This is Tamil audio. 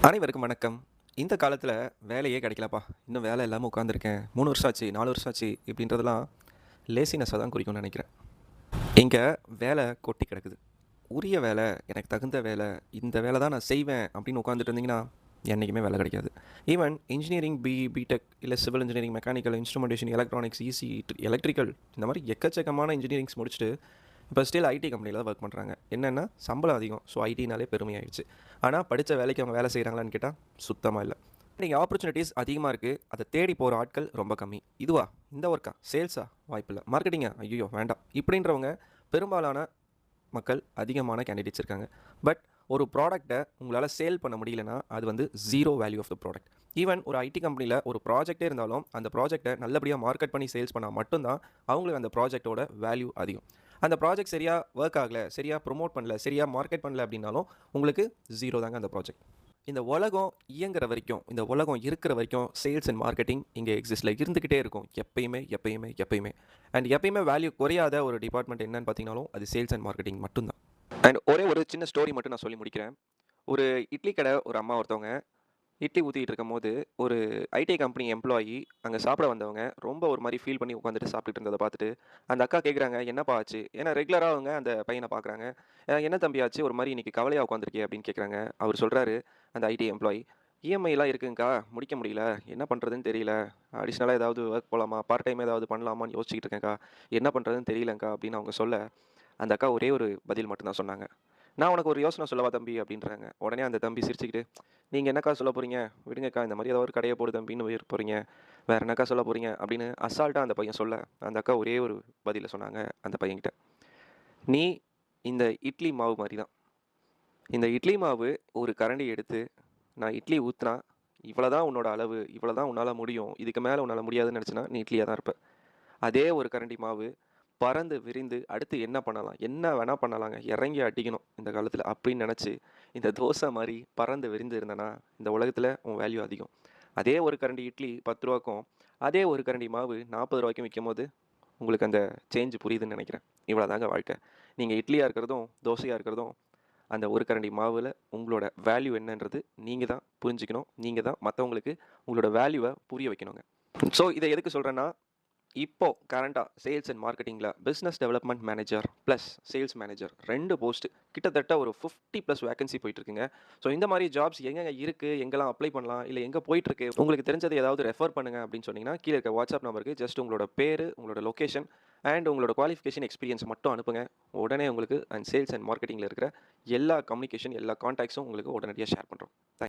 அனைவருக்கும் வணக்கம். இந்த காலத்தில் வேலையே கிடைக்கலப்பா, இன்னும் வேலை இல்லாமல் உட்காந்துருக்கேன், 3 வருஷம் ஆச்சு, 4 வருஷம் ஆச்சு இப்படின்றதெல்லாம் லேசினஸாக தான் குறிக்கும்னு நினைக்கிறேன். இங்கே வேலை கொட்டி கிடக்குது. உரிய வேலை, எனக்கு தகுந்த வேலை, இந்த வேலை தான் நான் செய்வேன் அப்படின்னு உட்காந்துட்டு இருந்தீங்கன்னா என்றைக்குமே வேலை கிடைக்காது. ஈவன் இன்ஜினியரிங், பிடெக், இல்லை civil engineering, mechanical, instrumentation, electronics, EC, electrical, இந்த மாதிரி எக்கச்சக்கமான இன்ஜினியரிங்ஸ் முடிச்சுட்டு இப்போ ஸ்டில் ஐடி கம்பெனியில் தான் ஒர்க் பண்ணுறாங்க. என்னென்னா சம்பளம் அதிகம், ஸோ ஐடினாலே பெருமையாயிடுச்சு. ஆனால் படித்த வேலைக்கு அவங்க வேலை செய்கிறாங்களான்னு கேட்டால் சுத்தமாக இல்லை. நீங்கள் ஆப்பர்ச்சுனிட்டிஸ் அதிகமாக இருக்குது, அதை தேடி போகிற ஆட்கள் ரொம்ப கம்மி. இதுவா, இந்த ஒர்க்கா, சேல்ஸா, வாய்ப்பில்லை, மார்க்கெட்டிங்கா, ஐயோ வேண்டாம் இப்படின்றவங்க பெரும்பாலான மக்கள் அதிகமான கேண்டிடேட்ஸ் இருக்காங்க. பட் ஒரு ப்ராடக்ட்டை உங்களால் சேல் பண்ண முடியலன்னா அது வந்து zero value of the product. Even ஒரு ஐடி கம்பெனியில் ஒரு ப்ராஜெக்டே இருந்தாலும் அந்த ப்ராஜெக்டை நல்லபடியாக மார்க்கெட் பண்ணி சேல்ஸ் பண்ணால் மட்டும்தான் அவங்களுக்கு அந்த ப்ராஜெக்டோட வேல்யூ அதிகம். அந்த ப்ராஜெக்ட் சரியாக ஒர்க் ஆகலை, சரியாக ப்ரொமோட் பண்ணல, சரியாக மார்க்கெட் பண்ணல அப்படின்னாலும் உங்களுக்கு ஜீரோ தாங்க அந்த ப்ராஜெக்ட். இந்த உலகம் இயங்குற வரைக்கும், இந்த உலகம் இருக்கிற வரைக்கும் சேல்ஸ் அண்ட் மார்க்கெட்டிங் இங்கே எக்ஸிஸ்டில் இருந்துக்கிட்டே இருக்கும். எப்பயுமே எப்பயுமே எப்பயுமே அண்ட் எப்பயுமே வேல்யூ குறையாத ஒரு டிபார்ட்மெண்ட் என்னன்னு பார்த்தீங்கன்னாலும் அது சேல்ஸ் அண்ட் மார்க்கெட்டிங் மட்டும்தான். அண்ட் ஒரே ஒரு சின்ன ஸ்டோரி மட்டும் நான் சொல்லி முடிக்கிறேன். ஒரு இட்லி கடை ஒரு அம்மா ஒருத்தவங்க இட்லி ஊற்றிட்டு இருக்கும்போது ஒரு ஐடி கம்பெனி எம்ப்ளாயி அங்கே சாப்பிட வந்தவங்க ரொம்ப ஒரு மாதிரி ஃபீல் பண்ணி உட்காந்துட்டு சாப்பிட்டுட்டு இருந்ததை பார்த்துட்டு அந்த அக்கா கேட்குறாங்க, என்னப்பா ஆச்சு? ஏன்னா ரெகுலராக அவங்க அந்த பையனை பார்க்குறாங்க. என்ன தம்பி ஆச்சு, ஒரு மாதிரி இன்னைக்கு கவலையாக உட்காந்துருக்கே அப்படின்னு கேட்குறாங்க. அவர் சொல்கிறாரு, அந்த ஐடி எம்ப்ளாயி, இஎம்ஐலாம் இருக்குங்கக்கா, முடிக்க முடியல, என்ன பண்ணுறதுன்னு தெரியல, அடிஷ்னலாக ஏதாவது ஒர்க் போகலாமா, பார்ட் டைம் ஏதாவது பண்ணலாமான்னு யோசிச்சுக்கிட்டு இருக்கேன்க்கா, என்ன பண்ணுறதுன்னு தெரியலங்க்கா அப்படின்னு அவங்க சொல்ல, அந்த அக்கா ஒரே ஒரு பதில் மட்டும்தான் சொன்னாங்க. நான் உனக்கு ஒரு யோசனை சொல்லவா தம்பி அப்படின்றாங்க. உடனே அந்த தம்பி சிரிச்சுக்கிட்டு, நீங்கள் என்னக்கா சொல்ல போகிறீங்க, விடுங்கக்கா, இந்த மாதிரி ஏதாவது ஒரு கடையை போடு தம்பின்னு உயிர் போகிறீங்க, வேற என்னக்கா சொல்ல போகிறீங்க அப்படின்னு அசால்ட்டாக அந்த பையன் சொல்ல, அந்த அக்கா ஒரே ஒரு பதிலை சொன்னாங்க அந்த பையன்கிட்ட. நீ இந்த இட்லி மாவு மாதிரி தான். இந்த இட்லி மாவு ஒரு கரண்டி எடுத்து நான் இட்லி ஊற்றினா இவ்வளோதான் உன்னோட அளவு, இவ்வளோதான் உன்னால் முடியும், இதுக்கு மேலே உன்னால் முடியாதுன்னு நினச்சினா நீ இட்லியாக தான் இருப்ப. அதே ஒரு கரண்டி மாவு பறந்து விரிந்து அடுத்து என்ன பண்ணலாம், என்ன வேணால் பண்ணலாங்க, இறங்கி அடிக்கணும் இந்த காலத்தில் அப்படின்னு நினச்சி இந்த தோசை மாதிரி பறந்து விரிந்து இருந்தனா இந்த உலகத்தில் உன் வேல்யூ அதிகம். அதே ஒரு கரண்டி இட்லி 10 ரூபாக்கும் அதே ஒரு கரண்டி மாவு 40 ரூபாய்க்கும் விற்கும் போது உங்களுக்கு அந்த சேஞ்ச் புரியுதுன்னு நினைக்கிறேன். இவ்வளோதாங்க வாழ்க்கை. நீங்கள் இட்லியாக இருக்கிறதும் தோசையாக இருக்கிறதும் அந்த ஒரு கரண்டி மாவில் உங்களோட வேல்யூ என்னன்றது நீங்கள் தான் புரிஞ்சுக்கணும். நீங்கள் தான் மற்றவங்களுக்கு உங்களோட வேல்யூவை புரிய வைக்கணுங்க. ஸோ இதை எதுக்கு சொல்கிறேன்னா, இப்போ கரண்டாக சேல்ஸ் அண்ட் மார்க்கெட்டிங்கில் business development manager plus sales manager 2 post கிட்டத்தட்ட ஒரு 50+ வேகன்சி போயிட்டுருக்குங்க. ஸோ இந்த மாதிரி ஜாப்ஸ் எங்கெங்கே இருக்குது, எங்கெல்லாம் அப்ளை பண்ணலாம், இல்லை எங்கே போயிட்டுருக்கு, உங்களுக்கு தெரிஞ்சதை ஏதாவது ரெஃபர் பண்ணுங்கள் அப்படின்னு சொன்னீங்கன்னா கீழே இருக்க வாட்ஸ்அப் நம்பருக்கு ஜஸ்ட் உங்களோட பேர், உங்களோட லொக்கேஷன் அண்ட் உங்களோட குவாலிஃபிகேஷன் எக்ஸ்பீரியன்ஸ் மட்டும் அனுப்புங்க. உடனே உங்களுக்கு அண்ட் சேல்ஸ் அண்ட் மார்க்கெட்டிங்கில் இருக்கிற எல்லா கம்யூனிகேஷன், எல்லா கான்டாக்ட்ஸும் உங்களுக்கு உடனடியாக ஷேர் பண்ணுறோம். தேங்க்ஸ்.